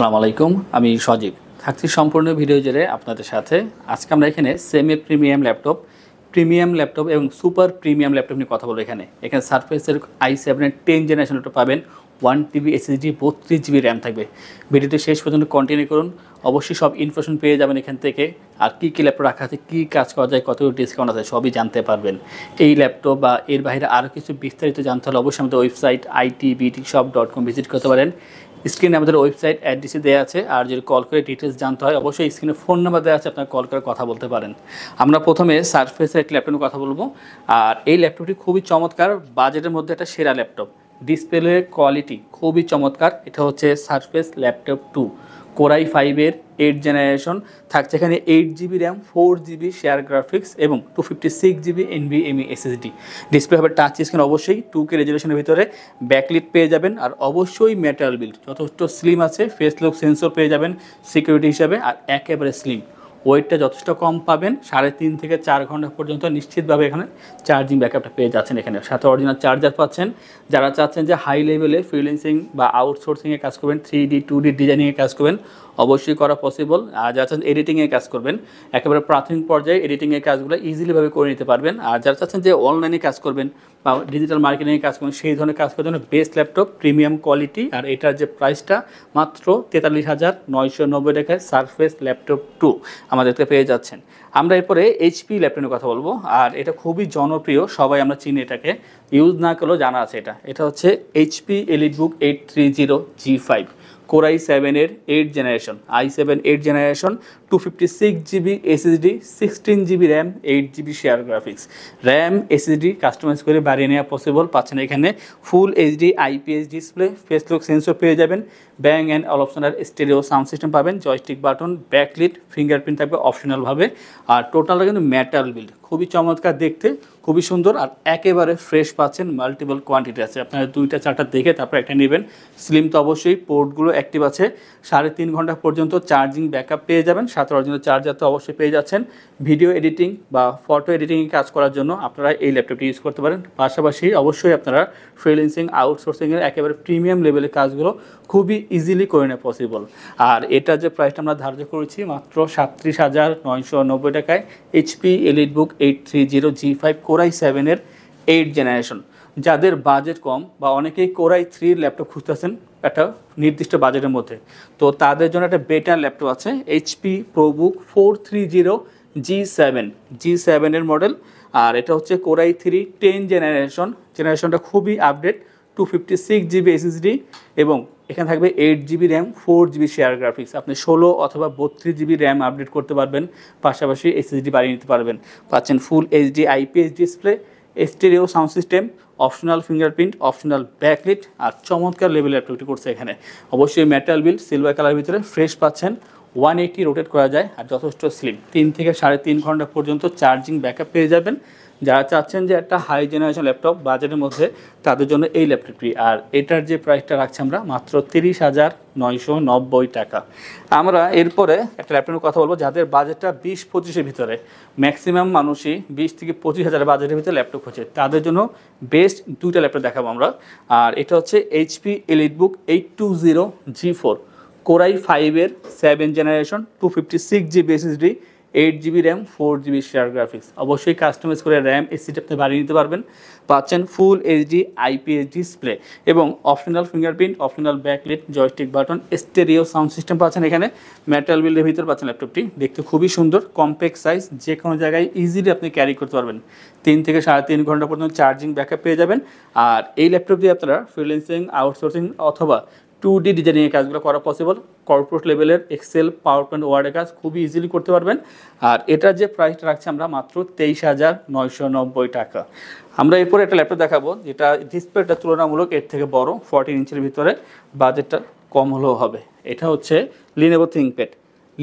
আসসালামু আলাইকুম, আমি সজীব থাকছি সম্পূর্ণ ভিডিও জুড়ে আপনাদের সাথে। আজকে আমরা এখানে সেমি প্রিমিয়াম ল্যাপটপ এবং সুপার প্রিমিয়াম ল্যাপটপ নিয়ে কথা বলবো। এখানে সারফেসের i7 10 জেনারেশন ল্যাপটপ পাবেন, 1 TB SSD 32 GB র্যাম থাকবে। ভিডিওটি শেষ পর্যন্ত কন্টিনিউ করুন, অবশ্যই সব ইনফরমেশন পেয়ে যাবেন এখান থেকে। আর কী কী ল্যাপটপ রাখা আছে, কী কাজ করা যায়, কত ডিসকাউন্ট আছে, সবই জানতে পারবেন। এই ল্যাপটপ বা এর বাইরে আরও কিছু বিস্তারিত জানতে হলে অবশ্যই আমাদের ওয়েবসাইট itbtshop.com ভিজিট করতে পারেন। স্ক্রিনে আমাদের ওয়েবসাইট অ্যাড্রেসে দেওয়া আছে, আর যদি কল করে ডিটেলস জানতে হয় অবশ্যই স্ক্রিনে ফোন নাম্বার দেওয়া আছে, আপনারা কল করে কথা বলতে পারেন। আমরা প্রথমে সারফেসের একটি ল্যাপটপ নিয়ে কথা বলবো। আর এই ল্যাপটপটি খুবই চমৎকার, বাজেটের মধ্যে একটা সেরা ল্যাপটপ। ডিসপ্লে কোয়ালিটি খুবই চমৎকার। এটা হচ্ছে সারফেস ল্যাপটপ 2 কোরাই 5-এর 8 জেনারেশন। থাকছে এখানে 8 GB RAM, 4 GB share graphics এবং 256 GB NVMe SSD। ডিসপ্লে হবে টাচ স্ক্রিন, অবশ্যই 2K রেজুলেশনের ভিতরে। ব্যাকলিট পেয়ে যাবেন, আর অবশ্যই মেটাল বিল্ড, যথেষ্ট স্লিম আছে। ফেস লক সেন্সর পেয়ে যাবেন সিকিউরিটি হিসাবে, আর একেবারে স্লিম। ওয়েটটা যথেষ্ট কম পাবেন, 3.5 থেকে 4 ঘন্টা পর্যন্ত নিশ্চিতভাবে এখানে চার্জিং ব্যাকআপটা পেয়ে যাচ্ছেন। এখানে সাথে অরিজিনাল চার্জার পাচ্ছেন। যারা চাচ্ছেন যে হাই লেভেলে ফ্রিল্যান্সিং বা আউটসোর্সিংয়ে কাজ করবেন, 3D 2D ডিজাইনিংয়ে কাজ করবেন, অবশ্যই করা পসিবল। আর যারা চাচ্ছেন এডিটিংয়ে কাজ করবেন, একেবারে প্রাথমিক পর্যায়ে এডিটিংয়ের কাজগুলো ইজিলিভাবে করে নিতে পারবেন। আর যারা চাচ্ছেন যে অনলাইনে কাজ করবেন বা ডিজিটাল মার্কেটিংয়ে কাজ করবেন, সেই ধরনের কাজ করার জন্য বেস্ট ল্যাপটপ, প্রিমিয়াম কোয়ালিটি। আর এটার যে প্রাইসটা মাত্র 43,990 টাকায় সারফেস ল্যাপটপ 2 আমাদেরকে পেয়ে যাচ্ছেন। আমরা এরপরে HP ল্যাপটপের কথা বলবো। আর এটা খুবই জনপ্রিয়, সবাই আমরা চিনি এটাকে, ইউজ না করলেও জানা আছে। এটা হচ্ছে HP EliteBook 830 G5 কোরাই 7-এর 8 generation, i7 8 generation, 256 GB SSD, 16 GB RAM, 8 GB share graphics. RAM SSD customize করে বাড়িয়ে নেওয়া পসিবল। পাচ্ছেন এখানে full HD IPS display, face lock sensor পেয়ে যাবেন, bang and optional stereo sound system পাবেন, joystick button, backlit, fingerprint থাকবে অপশনালভাবে। আর টোটালটা কিন্তু মেটাল বিল্ড, খুবই চমৎকার দেখতে, খুবই সুন্দর। আর একেবারে ফ্রেশ পাচ্ছেন, মাল্টিপল কোয়ান্টিটি আছে, আপনারা 2টা 4টা দেখে তারপর একটা নেবেন। স্লিম তো অবশ্যই, পোর্টগুলো অ্যাক্টিভ আছে, 3.5 ঘন্টা পর্যন্ত চার্জিং ব্যাকআপ পেয়ে যাবেন। সাথে অরিজিনাল চার্জার তো অবশ্যই পেয়ে যাচ্ছেন। ভিডিও এডিটিং বা ফটো এডিটিংয়ে কাজ করার জন্য আপনারা এই ল্যাপটপটি ইউজ করতে পারেন। পাশাপাশি অবশ্যই আপনারা ফ্রিল্যান্সিং আউটসোর্সিংয়ের একেবারে প্রিমিয়াম লেভেলের কাজগুলো খুবই ইজিলি করে নেওয়া পসিবল। আর এটা যে প্রাইসটা আমরা ধার্য করেছি মাত্র 37,990 টাকায়, HP EliteBook 830 G5 কোরাই 7-এর 8 জেনারেশন। যাদের বাজেট কম বা অনেকেই কোরাই 3 ল্যাপটপ খুঁজতেছেন একটা নির্দিষ্ট বাজেটের মধ্যে, তো তাদের জন্য একটা বেটার ল্যাপটপ আছে, HP ProBook 430 G7-এর মডেল। আর এটা হচ্ছে কোরাই 3 10 জেনারেশনটা খুবই আপডেট, 256 GB SSD এবং এখানে থাকবে 8 GB RAM, 4 GB share graphics. আপনি 16 অথবা 32 GB র্যাম আপডেট করতে পারবেন, পাশাপাশি SSD বাড়িয়ে নিতে পারবেন। পাচ্ছেন full HD IPS display, stereo sound system, optional fingerprint, optional backlit. আর চমৎকার লেভেলের ল্যাপটপটি করছে এখানে, অবশ্যই মেটাল বিল্ড, সিলভার কালারের ভিতরে, ফ্রেশ পাচ্ছেন, 180 রোটেট করা যায়, আর যথেষ্ট স্লিম। 3 থেকে 3.5 ঘন্টা পর্যন্ত চার্জিং ব্যাকআপ পেয়ে যাবেন। যারা চাচ্ছেন যে একটা হাই জেনারেশন ল্যাপটপ বাজেটের মধ্যে, তাদের জন্য এই ল্যাপটপটি। আর এটার যে প্রাইসটা রাখছি আমরা মাত্র 30,990 টাকা। আমরা এরপরে একটা ল্যাপটপের কথা বলবো যাদের বাজেটটা 20-25-এর ভিতরে। ম্যাক্সিমাম মানুষই 20 থেকে 25,000 বাজেটের ভিতরে ল্যাপটপ খোঁজে, তাদের জন্য বেস্ট 2টা ল্যাপটপ দেখাবো আমরা। আর এটা হচ্ছে HP EliteBook 820 G4 কোরাই 5-এর 7 generation, 256 GB SSD, 8 GB RAM, 4 GB share graphics. অবশ্যই কাস্টমাইজ করে র্যাম SSD আপনি বাড়িয়ে নিতে পারবেন। পাচ্ছেন ফুল HD IPS ডিসপ্লে এবং optional fingerprint, optional backlit, joystick button, stereo sound system পাচ্ছেন এখানে। মেটাল বিল্ডের ভিতরে পাচ্ছেন ল্যাপটপটি, দেখতে খুবই সুন্দর, কম্প্যাক্ট সাইজ, যে কোনো জায়গায় ইজিলি আপনি ক্যারি করতে পারবেন। 3 থেকে 3.5 ঘন্টা পর্যন্ত চার্জিং ব্যাকআপ পেয়ে যাবেন। আর এই ল্যাপটপ দিয়ে আপনারা ফ্রিল্যান্সিং, আউটসোর্সিং অথবা 2D ডিজাইনিংয়ের কাজগুলো করা পসিবল। কর্পোরেট লেভেলের এক্সেল, পাওয়ার পয়েন্ট, ওয়ার্ডের কাজ খুবই ইজিলি করতে পারবেন। আর এটার যে প্রাইসটা রাখছি আমরা মাত্র 23,990 টাকা। আমরা এরপরে একটা ল্যাপটপ দেখাবো যেটা ডিসপ্লেটা তুলনামূলক এর থেকে বড়, 14 ইঞ্চের ভিতরে, বাজেটটা কম হলেও হবে। এটা হচ্ছে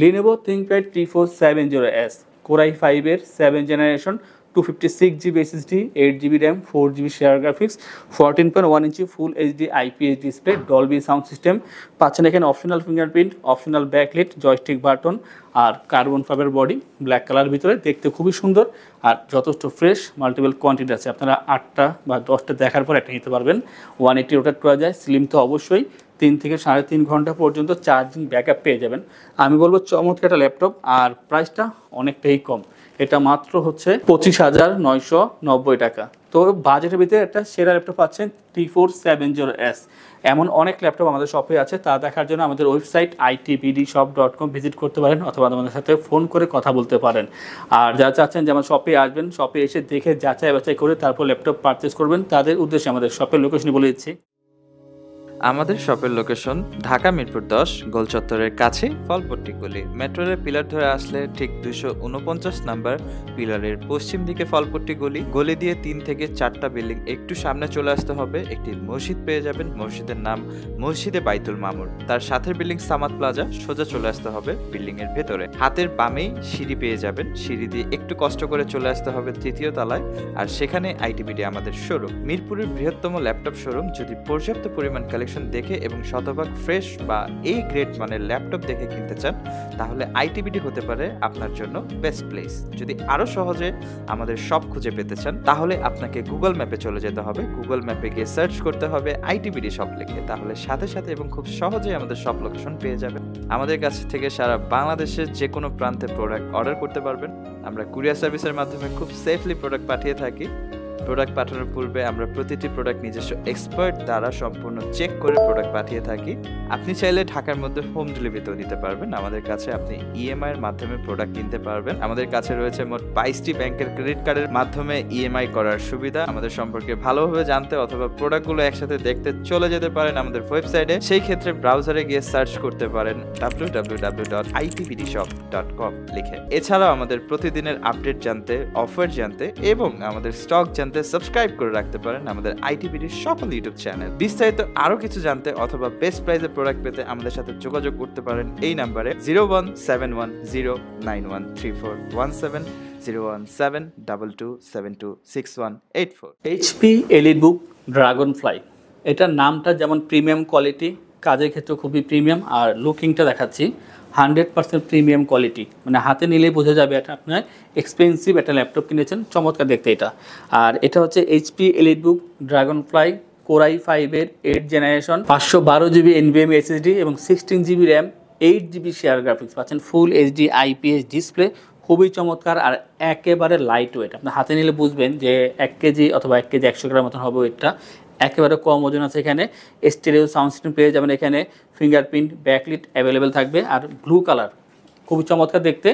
Lenovo ThinkPad T470S কোরাই 5-এর 7 generation, 256 GB SSD, 8 GB RAM, 4 GB share graphics, 14.1 inch full HD IPS display, Dolby sound system. পাচ্ছেন এখানে optional fingerprint, optional backlit, joystick button, আর carbon fibre body, black colour ভিতরে, দেখতে খুবই সুন্দর আর যথেষ্ট fresh. Multiple quantity আছে, আপনারা 8টা বা 10টা দেখার পর একটা নিতে পারবেন। 180 রোটেট করা যায়, স্লিম তো অবশ্যই, 3 থেকে 3.5 ঘন্টা পর্যন্ত চার্জিং ব্যাকআপ পেয়ে যাবেন। আমি বলবো চমৎকার একটা ল্যাপটপ, আর প্রাইসটা অনেকটাই কম। এটা মাত্র হচ্ছে 25,990 টাকা। তো বাজেটের ভিতরে একটা সেরা ল্যাপটপ পাচ্ছেন T470S। এমন অনেক ল্যাপটপ আমাদের শপে আছে, তা দেখার জন্য আমাদের ওয়েবসাইট itbdshop.com ভিজিট করতে পারেন, অথবা আমাদের সাথে ফোন করে কথা বলতে পারেন। আর যারা চাচ্ছেন যে আমার শপে আসবেন, শপে এসে দেখে যাচাই বাছাই করে তারপর ল্যাপটপ পারচেস করবেন, তাদের উদ্দেশ্যে আমাদের শপের লোকেশন বলে দিচ্ছি। আমাদের শপের লোকেশন ঢাকা মিরপুর 10 গোল চত্বরের কাছে ফলপট্টি গলি। মেট্রো রেল পিলার ধরে আসলে ঠিক 249 নাম্বার পিলারের পশ্চিম দিকে ফলপট্টি গলি। গলি দিয়ে 3 থেকে 4টা বিল্ডিং একটু সামনে চলে আসতে হবে, একটি মসজিদ পেয়ে যাবেন। মসজিদের নাম মসজিদে বাইতুল মামুর। তার সাথের বিল্ডিং সামাদ প্লাজা, সোজা চলে আসতে হবে বিল্ডিং এর ভেতরে। হাতের বামেই সিঁড়ি পেয়ে যাবেন, সিঁড়ি দিয়ে একটু কষ্ট করে চলে আসতে হবে 3য় তলায়, আর সেখানে আইটিবিডি আমাদের শোরুম। মিরপুরের বৃহত্তম ল্যাপটপ শোরুম। যদি পর্যাপ্ত পরিমাণ কালেকশন দেখে এবং শতভাগ ফ্রেশ বা এ গ্রেড মানের ল্যাপটপ দেখে কিনতে চান, তাহলে আইটিবিডি হতে পারে আপনার জন্য বেস্ট প্লেস। যদি আরো সহজে আমাদের শপ খুঁজে পেতে চান, তাহলে আপনাকে গুগল ম্যাপে চলে যেতে হবে। গুগল ম্যাপে গিয়ে সার্চ করতে হবে আইটিবিডি শপ লিখে, তাহলে সাথে সাথে এবং খুব সহজেই আমাদের শপ লোকেশন পেয়ে যাবেন। আমাদের কাছ থেকে সারা বাংলাদেশের যে কোনো প্রান্তে প্রোডাক্ট অর্ডার করতে পারবেন। আমরা কুরিয়ার সার্ভিসের মাধ্যমে খুব সেফলি প্রোডাক্ট পাঠিয়ে থাকি। প্রোডাক্ট পাঠানোর পূর্বে আমরা প্রতিটি প্রোডাক্ট নিজস্ব এক্সপার্ট দ্বারা সম্পূর্ণ চেক করে প্রোডাক্ট পাঠিয়ে থাকি। আপনি চাইলে ঢাকার মধ্যে হোম ডেলিভারিতেও নিতে পারবেন। আমাদের কাছে আপনি ইএমআই এর মাধ্যমে প্রোডাক্ট কিনতে পারবেন। আমাদের কাছে রয়েছে মোট 22টি ব্যাংকের ক্রেডিট কার্ডের মাধ্যমে ইএমআই করার সুবিধা। আমাদের সম্পর্কে ভালোভাবে জানতে অথবা প্রোডাক্টগুলো একসাথে দেখতে চলে যেতে পারেন আমাদের ওয়েবসাইটে। সেই ক্ষেত্রে ব্রাউজারে গিয়ে সার্চ করতে পারেন www.itbdshop.com লিখে। এছাড়াও আমাদের প্রতিদিনের আপডেট জানতে, অফার জানতে এবং আমাদের স্টক জানতে সাবস্ক্রাইব করে রাখতে পারেন আমাদের আইটিবিডির সকল ইউটিউব চ্যানেল। বিস্তারিত আরো কিছু জানতে অথবা বেস্ট প্রাইসে প্রোডাক্ট পেতে আমাদের সাথে যোগাযোগ করতে পারেন এই নাম্বারে 01710913417 01722726184। এইচপি এলিটবুক ড্রাগনফ্লাই, এটার নামটা যেমন প্রিমিয়াম কোয়ালিটি, কাজের ক্ষেত্রে খুবই প্রিমিয়াম, আর লুকিংটা দেখাচ্ছি 100% প্রিমিয়াম কোয়ালিটি। মানে হাতে নিলেই বোঝা যাবে এটা আপনার এক্সপেন্সিভ একটা ল্যাপটপ কিনেছেন। চমৎকার দেখতে এটা। আর এটা হচ্ছে এইচপি এলিটবুক ড্রাগনফ্লাই কোর i5-এর 8th generation, 512 GB NVMe SSD এবং 16 GB RAM, 8 GB share graphics পাচ্ছেন, ফুল এইচডি IPS ডিসপ্লে, খুবই চমৎকার আর একেবারে লাইট ওয়েট। আপনার হাতে নিলে বুঝবেন যে 1 কেজি অথবা 1 কেজি 100 গ্রাম মতন হবে ওয়েটটা। একেবারে কম ওজন আছে। এখানে স্টেরিও সাউন্ড সিস্টেম পেয়ে যাবেন, এখানে ফিঙ্গারপ্রিন্ট ব্যাকলিট অ্যাভেলেবেল থাকবে, আর ব্লু কালার খুবই চমৎকার দেখতে।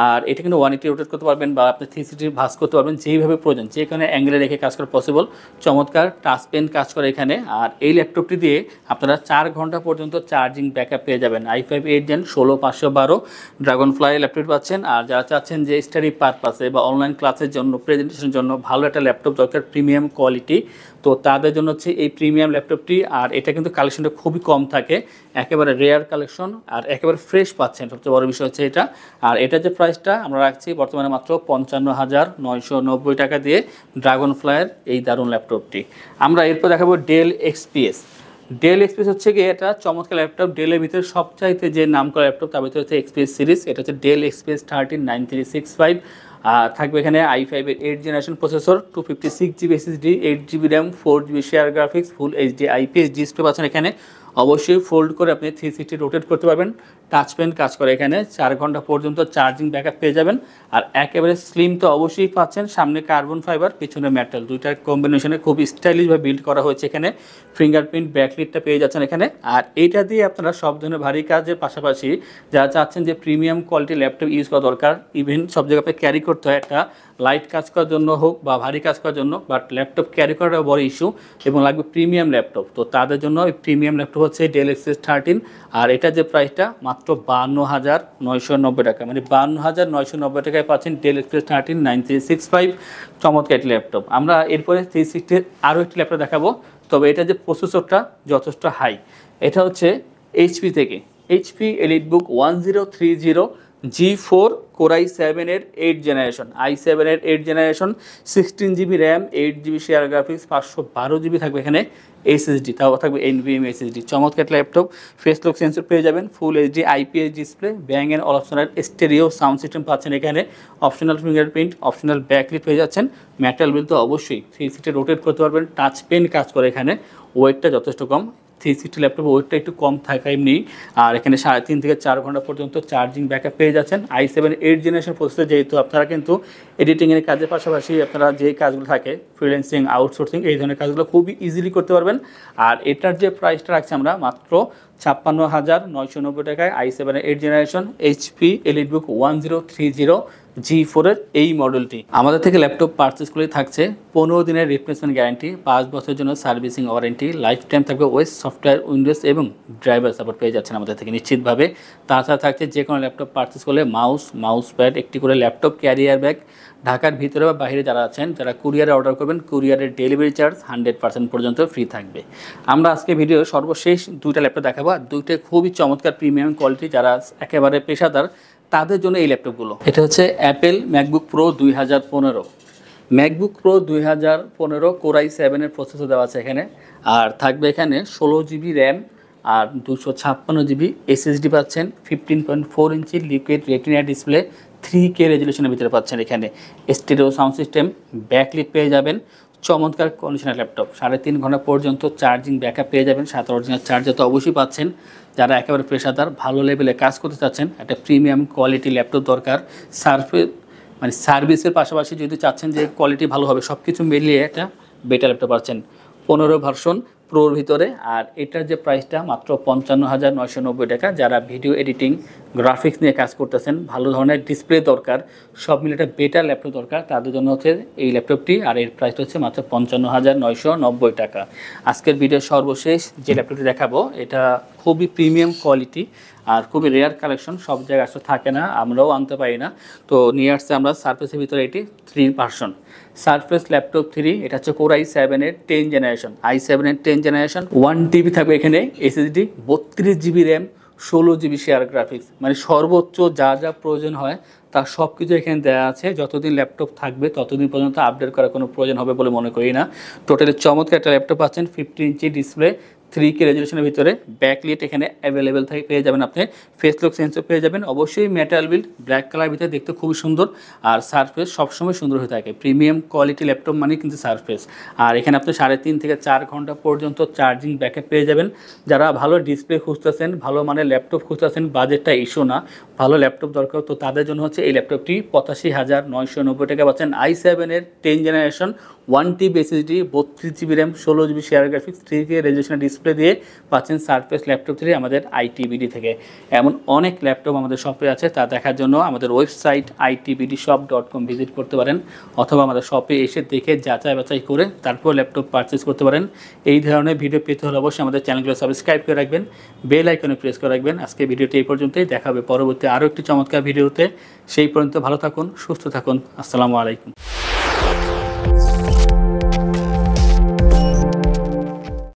আর এটা কিন্তু 180 রোটেট করতে পারবেন বা আপনি 360 ভাঁজ করতে পারবেন, যেইভাবে প্রয়োজন যেখানে অ্যাঙ্গেলে রেখে কাজ করা পসিবল। চমৎকার টাচ পেন কাজ করে এখানে। আর এই ল্যাপটপটি দিয়ে আপনারা 4 ঘন্টা পর্যন্ত চার্জিং ব্যাকআপ পেয়ে যাবেন। i5 8 Gen 16512 ড্রাগনফ্লাই ল্যাপটপ পাচ্ছেন। আর যারা চাচ্ছেন যে স্টাডি পারপাসে বা অনলাইন ক্লাসের জন্য, প্রেজেন্টেশনের জন্য ভালো একটা ল্যাপটপ দরকার প্রিমিয়াম কোয়ালিটি, তো তাদের জন্য হচ্ছে এই প্রিমিয়াম ল্যাপটপটি। আর এটা কিন্তু কালেকশনটা খুবই কম থাকে, একেবারে রেয়ার কালেকশন, আর একেবারে ফ্রেশ পাচ্ছেন, সবচেয়ে বড় বিষয় হচ্ছে এটা। আর এটা যে প্রাইসটা আমরা রাখছি বর্তমানে মাত্র 55,990 টাকা দিয়ে ড্রাগনফ্লাইয়ের এই দারুণ ল্যাপটপটি। আমরা এরপর দেখাবো ডেল XPS। ডেল XPS হচ্ছে গিয়ে এটা চমৎকার ল্যাপটপ। ডেলের ভিতরে সবচাইতে যে নাম করা ল্যাপটপ তার ভিতরে হচ্ছে XPS সিরিজ। এটা হচ্ছে ডেল XPS 139365। থাকবে এখানে i5-এর 8th generation processor, 256 GB SSD, 8 GB RAM, 4 GB share graphics, ফুল এইচডি IPS ডিসপ্লে পাচ্ছেন এখানে। অবশ্যই ফোল্ড করে আপনি 360 রোটেট করতে পারবেন। টাচ পেন কাজ করে এখানে। 4 ঘন্টা পর্যন্ত চার্জিং ব্যাকআপ পেয়ে যাবেন। আর একেবারে স্লিম তো অবশ্যই পাচ্ছেন, সামনে কার্বন ফাইবার, পিছনে মেটাল, দুইটার কম্বিনেশনে খুব স্টাইলিশভাবে বিল্ড করা হয়েছে এখানে। ফিঙ্গারপ্রিন্ট ব্যাকলিটটা পেয়ে যাচ্ছেন এখানে। আর এইটা দিয়ে আপনারা সব ধরনের ভারী কাজের পাশাপাশি যারা চাচ্ছেন যে প্রিমিয়াম কোয়ালিটির ল্যাপটপ ইউজ করা দরকার, ইভেন সব জায়গায় ক্যারি করতে হয়, একটা লাইট কাজ করার জন্য হোক বা ভারী কাজ করার জন্য, বাট ল্যাপটপ ক্যারি করাটা বড় ইস্যু এবং লাগবে প্রিমিয়াম ল্যাপটপ। তো তাদের জন্য এই প্রিমিয়াম ল্যাপটপ হচ্ছে ডেল XPS 13। আর এটা যে প্রাইসটা মাত্র 52,990 টাকা, মানে 52,990 টাকায় পাচ্ছেন ডেল XPS 139365 চমৎকার একটি ল্যাপটপ। আমরা এরপরে 360 আরও একটি ল্যাপটপ দেখাবো, তবে এটা যে প্রসেসরটা যথেষ্ট হাই। এটা হচ্ছে এইচপি থেকে, এইচপি এলিটবুক 1030 G4 কোর i7-এর 8th জেনারেশন, i7-এর 8th generation, 16 GB RAM, 8 GB share graphics, 512 GB থাকবে এখানে SSD, তাও থাকবে NVMe SSD। চমৎকার ল্যাপটপ, ফেস লক সেন্সর পেয়ে যাবেন, full HD IPS display, bang and optional stereo sound system পাচ্ছেন এখানে, অপশনাল ফিঙ্গারপ্রিন্ট, অপশনাল ব্যাকলিট পেয়ে যাচ্ছেন, মেটাল বিল তো অবশ্যই 360 রোটেট করতে পারবেন, টাচ পেন কাজ করে এখানে, ওয়েটটা যথেষ্ট কম। 360 ল্যাপটপ ওয়েটটা একটু কম থাকা এমনি। আর এখানে 3.5 থেকে 4 ঘন্টা পর্যন্ত চার্জিং ব্যাকআপ পেয়ে যাচ্ছেন। i7 8th জেনারেশন প্রসেসর, যেহেতু আপনারা কিন্তু এডিটিংয়ের কাজের পাশাপাশি আপনারা যে কাজগুলো থাকে ফ্রিল্যান্সিং, আউটসোর্সিং, এই ধরনের কাজগুলো খুবই ইজিলি করতে পারবেন। আর এটার যে প্রাইসটা রাখছি আমরা মাত্র 56,990 টাকায় i7 8th generation HP EliteBook 1030 G4 এর এই মডেলটি। আমাদের থেকে ল্যাপটপ পারচেস করলে থাকছে 15 দিনের রিপ্লেসমেন্ট গ্যারান্টি, 5 বছরের জন্য সার্ভিসিং ওয়ারেন্টি, লাইফ টাইম থাকবে ওয়েস সফটওয়্যার, উইন্ডোজ এবং ড্রাইভার সাপোর্ট পেয়ে যাচ্ছেন আমাদের থেকে নিশ্চিতভাবে। তাছাড়া থাকছে যে কোনো ল্যাপটপ পারচেস করলে মাউস প্যাড, একটি করে ল্যাপটপ ক্যারিয়ার ব্যাগ, ঢাকার ভিতরে বা বাইরে যারা আছেন, যারা কুরিয়ারে অর্ডার করবেন, কুরিয়ারের ডেলিভারি চার্জ 100% পর্যন্ত ফ্রি থাকবে। আমরা আজকে ভিডিও সর্বশেষ দুইটা ল্যাপটপ দেখাবো, আর দুইটা খুবই চমৎকার প্রিমিয়াম কোয়ালিটি, যারা একেবারে পেশাদার তাদের জন্য এই ল্যাপটপগুলো। এটা হচ্ছে Apple MacBook pro 2015। MacBook pro 2015 Core i7 এর প্রসেসর দেওয়া আছে এখানে, আর থাকবে এখানে 16 জিবি র্যাম আর 256 জিবি এসএসডি পাচ্ছেন, 15.4 ইঞ্চি লিকুইড রেটিনা ডিসপ্লে, 3K রেজলিউশনের ভিতরে পাচ্ছেন। এখানে স্টেরিও সাউন্ড সিস্টেম, ব্যাকলিট পেয়ে যাবেন, চমৎকার কন্ডিশনার ল্যাপটপ, 3.5 ঘন্টা পর্যন্ত চার্জিং ব্যাকআপ পেয়ে যাবেন, সাথে অরিজিনাল চার্জার তো অবশ্যই পাচ্ছেন। যারা একেবারে পেশাদার ভালো লেভেলে কাজ করতে চাচ্ছেন, একটা প্রিমিয়াম কোয়ালিটি ল্যাপটপ দরকার, সার্ভিসের পাশাপাশি যদি চাচ্ছেন যে কোয়ালিটি ভালো হবে, সব কিছু মিলিয়ে একটা বেটার ল্যাপটপ পাচ্ছেন 15 ভার্সন প্রোর ভিতরে। আর এটার যে প্রাইসটা মাত্র 55,990 টাকা। যারা ভিডিও এডিটিং, গ্রাফিক্স নিয়ে কাজ করতেছেন, ভালো ধরনের ডিসপ্লে দরকার, সব মিলে একটা বেটার ল্যাপটপ দরকার, তাদের জন্য হচ্ছে এই ল্যাপটপটি। আর এর প্রাইসটা হচ্ছে মাত্র 55,990 টাকা। আজকের ভিডিওর সর্বশেষ যে ল্যাপটপটি দেখাবো, এটা খুবই প্রিমিয়াম কোয়ালিটি আর খুবই রেয়ার কালেকশন, সব জায়গায় আসলে থাকে না, আমরাও আনতে পারি না। তো নিয়ে আসছে আমরা সারফেসের ভিতরে এটি 3 ভার্সন সারফেস ল্যাপটপ 3। এটা হচ্ছে Core i7 এর 10 জেনারেশন, i7 এর 10 জেনারেশন। 1 TB থাকবে এখানে SSD, 32 GB RAM, 16 GB share graphics, মানে সর্বোচ্চ যা যা প্রয়োজন হয় তার সব কিছু এখানে দেওয়া আছে। যতদিন ল্যাপটপ থাকবে ততদিন পর্যন্ত আপডেট করার কোনো প্রয়োজন হবে বলে মনে করি না। টোটালি চমৎকার একটা ল্যাপটপ পাচ্ছেন, 15 ইঞ্চি ডিসপ্লে, 3K রেজলিউশনের ভিতরে, ব্যাকলিট এখানে অ্যাভেলেবেল থাকে পেয়ে যাবেন, আপনি ফেস লক সেন্সর পেয়ে যাবেন, অবশ্যই মেটাল বিল্ড, ব্ল্যাক কালার ভিতরে, দেখতে খুবই সুন্দর। আর সারফেস সবসময় সুন্দর হয়ে থাকে, প্রিমিয়াম কোয়ালিটি ল্যাপটপ মানে কিন্তু সারফেস। আর এখানে আপনি 3.5 থেকে 4 ঘন্টা পর্যন্ত চার্জিং ব্যাকআপ পেয়ে যাবেন। যারা ভালো ডিসপ্লে খুঁজতেছেন, ভালো মানের ল্যাপটপ খুঁজতেছেন, বাজেটটা ইস্যু না, ভালো ল্যাপটপ দরকার, তো তাদের জন্য হচ্ছে এই ল্যাপটপটি 85,990 টাকা পাচ্ছেন। i7 এর 10 generation, 1 TB SSD, 32 GB RAM, 16 GB share graphics, 3K রেজলিউশনের ডিসপ্লে দিয়ে পাচ্ছেন সারফেস ল্যাপটপ 3 আমাদের ITBD থেকে। এমন অনেক ল্যাপটপ আমাদের শপে আছে, তা দেখার জন্য আমাদের ওয়েবসাইট itbdshop.com ভিজিট করতে পারেন, অথবা আমাদের শপে এসে দেখে যাচাই বাছাই করে তারপর ল্যাপটপ পারচেস করতে পারেন। এই ধরনের ভিডিও পেতে হলে অবশ্যই আমাদের চ্যানেলগুলো সাবস্ক্রাইব করে রাখবেন, বেল আইকনে প্রেস করে রাখবেন। আজকে ভিডিওটি এই পর্যন্তই, দেখা হবে পরবর্তী আরও একটি চমৎকার ভিডিওতে। সেই পর্যন্ত ভালো থাকুন, সুস্থ থাকুন, আসসালামু আলাইকুম।